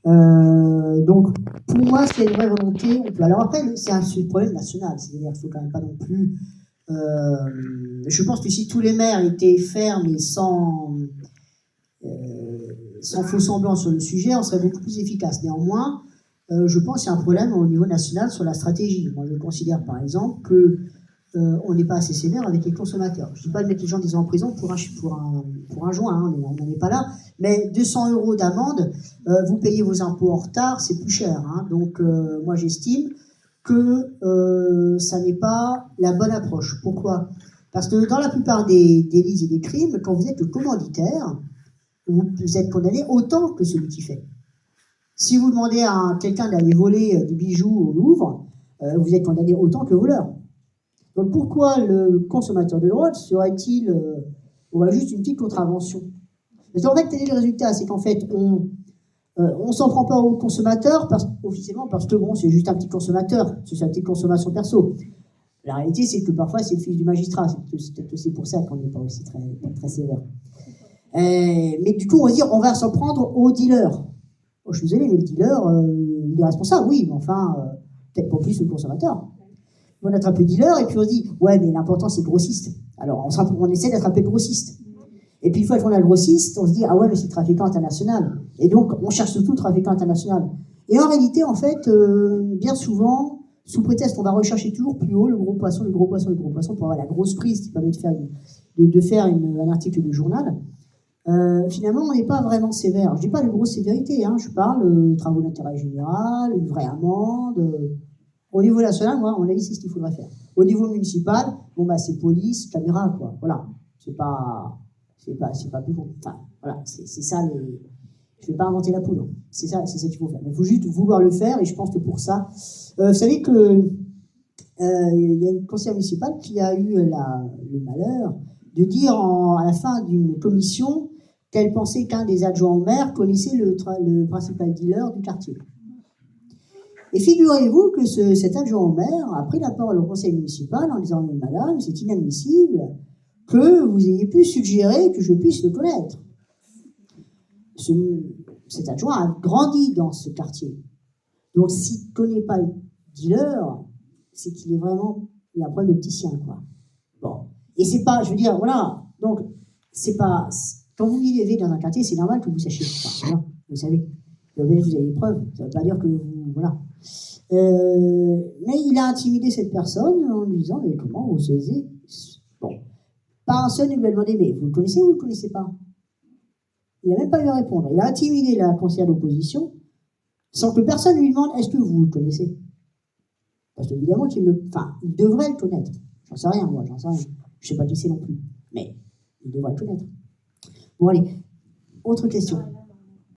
Donc, pour moi, c'est une vraie volonté. Alors après, c'est un problème national, c'est-à-dire qu'il ne faut quand même pas non plus... je pense que si tous les maires étaient fermes et sans faux semblant sur le sujet, on serait beaucoup plus efficace. Néanmoins, je pense qu'il y a un problème au niveau national sur la stratégie. Moi, je considère par exemple que on n'est pas assez sévère avec les consommateurs. Je ne dis pas de mettre les gens en prison pour un joint, hein, on n'en est pas là, mais 200 € d'amende, vous payez vos impôts en retard, c'est plus cher. Hein. Donc moi j'estime que ça n'est pas la bonne approche. Pourquoi ? Parce que dans la plupart des délits et des crimes, quand vous êtes le commanditaire, vous êtes condamné autant que celui qui fait. Si vous demandez à quelqu'un d'aller voler des bijoux au Louvre, vous êtes condamné autant que le voleur. Donc pourquoi le consommateur de drogue serait-il aurait juste une petite contravention? Parce qu'en fait, quel est le résultat? C'est qu'en fait, on s'en prend pas au consommateur officiellement parce que bon, c'est juste un petit consommateur, c'est sa petite consommation perso. La réalité, c'est que parfois, c'est le fils du magistrat. C'est peut-être aussi pour ça qu'on n'est pas aussi très sévère. Mais du coup, on va dire, on va s'en prendre au dealer. Oh, je suis désolé, mais le dealer, il est responsable, oui, mais enfin, peut-être pas plus le consommateur. On attrape le dealer et puis on se dit, ouais, mais l'important c'est le grossiste. Alors on essaie d'attraper le grossiste. Et puis une fois qu'on a le grossiste, on se dit, ah ouais, mais c'est le trafiquant international. Et donc on cherche surtout le trafiquant international. Et en réalité, en fait, bien souvent, sous prétexte qu'on va rechercher toujours plus haut le gros poisson pour avoir la grosse prise qui permet de faire un article de journal. Finalement, on n'est pas vraiment sévère. Je ne dis pas de grosse sévérité, hein. Je parle travaux d'intérêt général, une vraie amende. Au niveau national, moi, à mon avis, c'est ce qu'il faudrait faire. Au niveau municipal, bon, bah, c'est police, caméra, quoi. Voilà. C'est pas plus bon. Enfin, voilà, c'est ça les. Je vais pas inventer la poudre. C'est ça qu'il faut faire. Il faut juste vouloir le faire, et je pense que pour ça. Vous savez que il y a une conseillère municipale qui a eu le malheur de dire à la fin d'une commission qu'elle pensait qu'un des adjoints au maire connaissait le principal dealer du quartier. Et figurez-vous que cet adjoint au maire a pris la parole au conseil municipal en disant « Madame, c'est inadmissible que vous ayez pu suggérer que je puisse le connaître. » Cet adjoint a grandi dans ce quartier. Donc s'il ne connaît pas le dealer, c'est qu'il est vraiment... Il a un problème d'opticien, quoi. Bon. Et c'est pas... Je veux dire, voilà. Donc, c'est pas... Quand vous vivez dans un quartier, c'est normal que vous sachiez. Enfin, voilà, vous savez. Vous avez des preuves. Ça ne veut pas dire que vous... Voilà. Mais il a intimidé cette personne en lui disant « Mais comment vous osez ?» Bon. Pas un seul ne lui a demandé « Mais vous le connaissez ou vous ne le connaissez pas ?» Il n'a même pas eu à répondre. Il a intimidé la conseillère d'opposition sans que personne ne lui demande « Est-ce que vous le connaissez ?» Parce qu'évidemment il devrait le connaître. J'en sais rien, moi, j'en sais rien. Je ne sais pas qui c'est non plus. Mais il devrait le connaître. Bon, allez. Autre question.